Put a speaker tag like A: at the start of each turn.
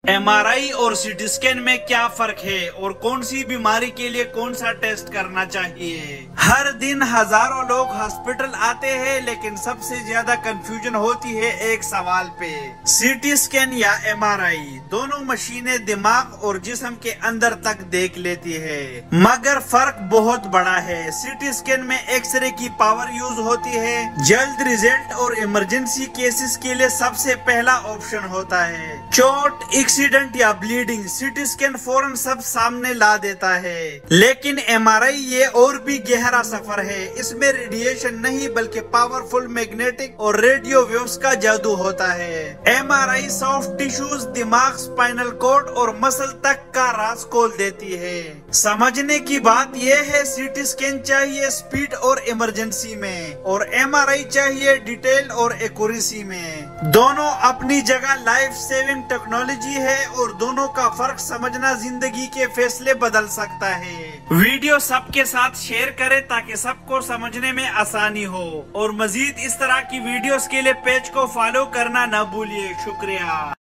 A: MRI और CT scan में क्या फर्क है और कौन सी बीमारी के लिए कौन सा टेस्ट करना चाहिए। हर दिन हजारों लोग हॉस्पिटल आते हैं, लेकिन सबसे ज्यादा कंफ्यूजन होती है एक सवाल पे, सीटी स्कैन या एमआरआई। दोनों मशीनें दिमाग और जिस्म के अंदर तक देख लेती है, मगर फर्क बहुत बड़ा है। सीटी स्कैन में एक्सरे की पावर यूज होती है, जल्द रिजल्ट और इमरजेंसी केसेस के लिए सबसे पहला ऑप्शन होता है। चोट, एक्सीडेंट या ब्लीडिंग, सीटी स्कैन फौरन सब सामने ला देता है। लेकिन एमआरआई ये और भी गहरा सफर है। इसमें रेडिएशन नहीं बल्कि पावरफुल मैग्नेटिक और रेडियो वेव्स का जादू होता है। एमआरआई सॉफ्ट टिश्यूज, दिमाग, स्पाइनल कॉर्ड और मसल तक का राज खोल देती है। समझने की बात यह है, सीटी स्कैन चाहिए स्पीड और इमरजेंसी में, और एमआरआई चाहिए डिटेल और एक्यूरेसी में। दोनों अपनी जगह लाइफ सेविंग टेक्नोलॉजी है और दोनों का फर्क समझना जिंदगी के फैसले बदल सकता है। वीडियो सबके साथ शेयर करें ताकि सबको समझने में आसानी हो, और मजीद इस तरह की वीडियोस के लिए पेज को फॉलो करना न भूलिए। शुक्रिया।